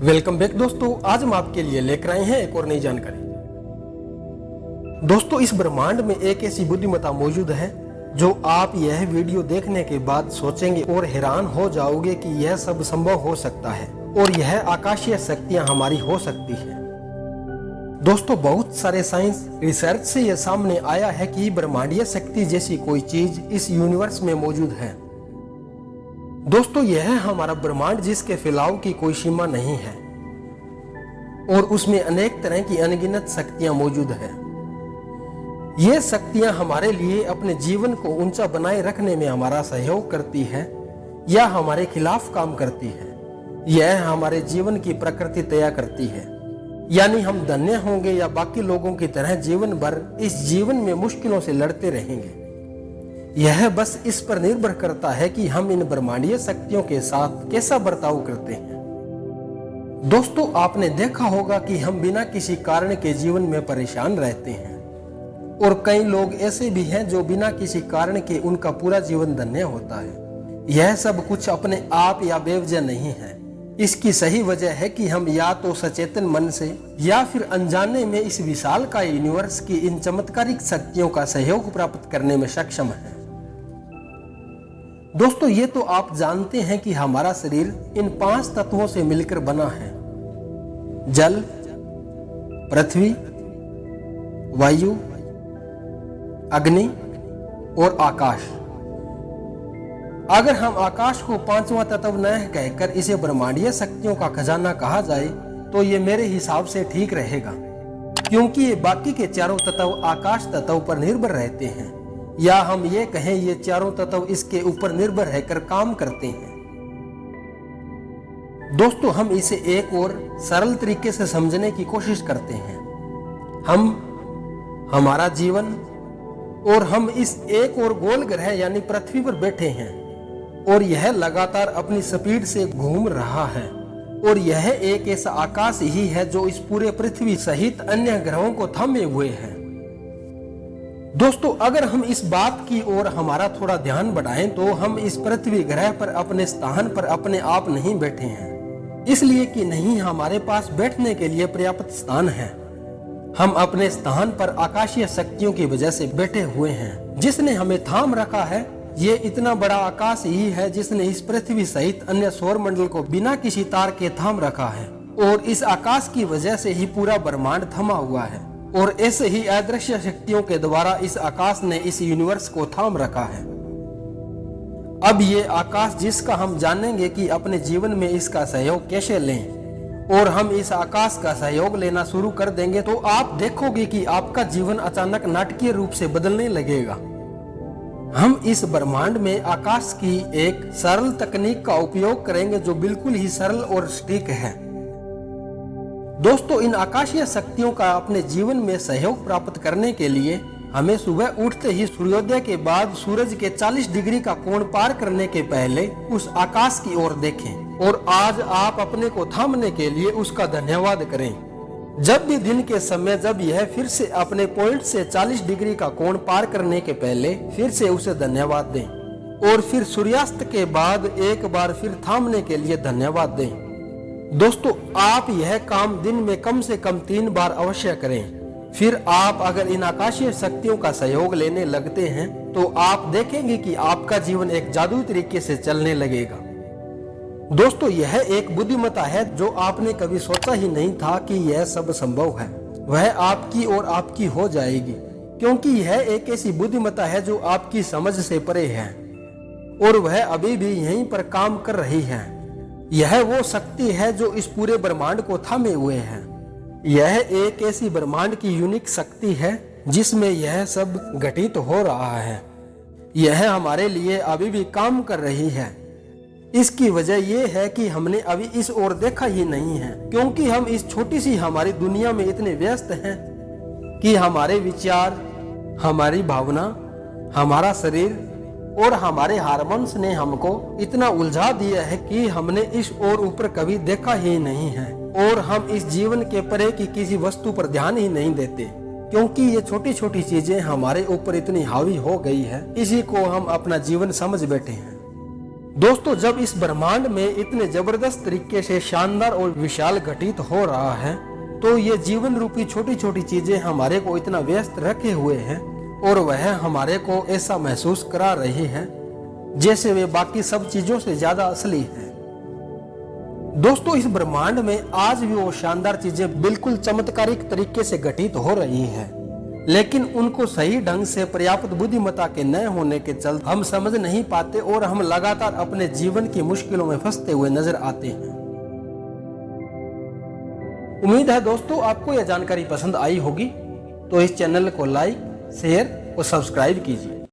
Welcome back दोस्तों, आज हम आपके लिए लेकर आए हैं एक और नई जानकारी। दोस्तों, इस ब्रह्मांड में एक ऐसी बुद्धिमत्ता मौजूद है जो आप यह वीडियो देखने के बाद सोचेंगे और हैरान हो जाओगे कि यह सब संभव हो सकता है और यह आकाशीय शक्तियां हमारी हो सकती है। दोस्तों, बहुत सारे साइंस रिसर्च से यह सामने आया है कि ब्रह्मांडीय शक्ति जैसी कोई चीज इस यूनिवर्स में मौजूद है। दोस्तों, यह हमारा ब्रह्मांड जिसके फैलाव की कोई सीमा नहीं है और उसमें अनेक तरह की अनगिनत शक्तियां मौजूद है। ये शक्तियां हमारे लिए अपने जीवन को ऊंचा बनाए रखने में हमारा सहयोग करती है या हमारे खिलाफ काम करती है। यह हमारे जीवन की प्रकृति तय करती है, यानी हम धन्य होंगे या बाकी लोगों की तरह जीवन भर इस जीवन में मुश्किलों से लड़ते रहेंगे। यह बस इस पर निर्भर करता है कि हम इन ब्रह्मांडीय शक्तियों के साथ कैसा बर्ताव करते हैं। दोस्तों, आपने देखा होगा कि हम बिना किसी कारण के जीवन में परेशान रहते हैं और कई लोग ऐसे भी हैं जो बिना किसी कारण के उनका पूरा जीवन धन्य होता है। यह सब कुछ अपने आप या बेवजह नहीं है। इसकी सही वजह है कि हम या तो सचेतन मन से या फिर अनजाने में इस विशाल का यूनिवर्स की इन चमत्कारिक शक्तियों का सहयोग प्राप्त करने में सक्षम हैं। दोस्तों, ये तो आप जानते हैं कि हमारा शरीर इन 5 तत्वों से मिलकर बना है: जल, पृथ्वी, वायु, अग्नि और आकाश। अगर हम आकाश को 5वां तत्व न कहकर इसे ब्रह्मांडीय शक्तियों का खजाना कहा जाए तो ये मेरे हिसाब से ठीक रहेगा, क्योंकि ये बाकी के चारों तत्व आकाश तत्व पर निर्भर रहते हैं, या हम ये कहें ये चारों तत्व इसके ऊपर निर्भर रहकर काम करते हैं। दोस्तों, हम इसे एक और सरल तरीके से समझने की कोशिश करते हैं। हमारा जीवन और हम इस एक और गोल ग्रह यानी पृथ्वी पर बैठे हैं और यह लगातार अपनी स्पीड से घूम रहा है, और यह एक ऐसा आकाश ही है जो इस पूरे पृथ्वी सहित अन्य ग्रहों को थामे हुए है। दोस्तों, अगर हम इस बात की ओर हमारा थोड़ा ध्यान बढ़ाएं तो हम इस पृथ्वी ग्रह पर अपने स्थान पर अपने आप नहीं बैठे हैं, इसलिए कि नहीं हमारे पास बैठने के लिए पर्याप्त स्थान है। हम अपने स्थान पर आकाशीय शक्तियों की वजह से बैठे हुए हैं, जिसने हमें थाम रखा है। ये इतना बड़ा आकाश ही है जिसने इस पृथ्वी सहित अन्य सौर मंडल को बिना किसी तार के थाम रखा है, और इस आकाश की वजह से ही पूरा ब्रह्मांड थमा हुआ है, और ऐसे ही अदृश्य शक्तियों के द्वारा इस आकाश ने इस यूनिवर्स को थाम रखा है। अब ये आकाश जिसका हम जानेंगे कि अपने जीवन में इसका सहयोग कैसे लें, और हम इस आकाश का सहयोग लेना शुरू कर देंगे तो आप देखोगे कि आपका जीवन अचानक नाटकीय रूप से बदलने लगेगा। हम इस ब्रह्मांड में आकाश की एक सरल तकनीक का उपयोग करेंगे जो बिल्कुल ही सरल और सटीक है। दोस्तों, इन आकाशीय शक्तियों का अपने जीवन में सहयोग प्राप्त करने के लिए हमें सुबह उठते ही सूर्योदय के बाद सूरज के 40 डिग्री का कोण पार करने के पहले उस आकाश की ओर देखें, और आज आप अपने को थामने के लिए उसका धन्यवाद करें। जब भी दिन के समय जब यह फिर से अपने पॉइंट से 40 डिग्री का कोण पार करने के पहले फिर से उसे धन्यवाद दें, और फिर सूर्यास्त के बाद एक बार फिर थामने के लिए धन्यवाद दें। दोस्तों, आप यह काम दिन में कम से कम 3 बार अवश्य करें। फिर आप अगर इन आकाशीय शक्तियों का सहयोग लेने लगते हैं तो आप देखेंगे कि आपका जीवन एक जादुई तरीके से चलने लगेगा। दोस्तों, यह एक बुद्धिमत्ता है जो आपने कभी सोचा ही नहीं था कि यह सब संभव है। वह आपकी और आपकी हो जाएगी, क्योंकि यह एक ऐसी बुद्धिमत्ता है जो आपकी समझ से परे है और वह अभी भी यहीं पर काम कर रही है। यह वो शक्ति है जो इस पूरे ब्रह्मांड को थामे हुए है। यह एक ऐसी ब्रह्मांड की यूनिक शक्ति है जिसमें यह सब घटित हो रहा है। यह हमारे लिए अभी भी काम कर रही है। इसकी वजह यह है कि हमने अभी इस ओर देखा ही नहीं है, क्योंकि हम इस छोटी सी हमारी दुनिया में इतने व्यस्त हैं कि हमारे विचार, हमारी भावना, हमारा शरीर और हमारे हार्मोन्स ने हमको इतना उलझा दिया है कि हमने इस ओर ऊपर कभी देखा ही नहीं है, और हम इस जीवन के परे की किसी वस्तु पर ध्यान ही नहीं देते, क्योंकि ये छोटी छोटी चीजें हमारे ऊपर इतनी हावी हो गई है। इसी को हम अपना जीवन समझ बैठे हैं। दोस्तों, जब इस ब्रह्मांड में इतने जबरदस्त तरीके से शानदार और विशाल घटित हो रहा है, तो ये जीवन रूपी छोटी छोटी चीजें हमारे को इतना व्यस्त रखे हुए हैं और वह हमारे को ऐसा महसूस करा रही है जैसे वे बाकी सब चीजों से ज्यादा असली है। दोस्तों, इस ब्रह्मांड में आज भी वो शानदार चीजें बिल्कुल चमत्कारिक तरीके से घटित हो रही हैं, लेकिन उनको सही ढंग से पर्याप्त बुद्धिमत्ता के न होने के चलते हम समझ नहीं पाते और हम लगातार अपने जीवन की मुश्किलों में फंसते हुए नजर आते हैं। उम्मीद है दोस्तों आपको यह जानकारी पसंद आई होगी, तो इस चैनल को लाइक, शेयर और सब्सक्राइब कीजिए।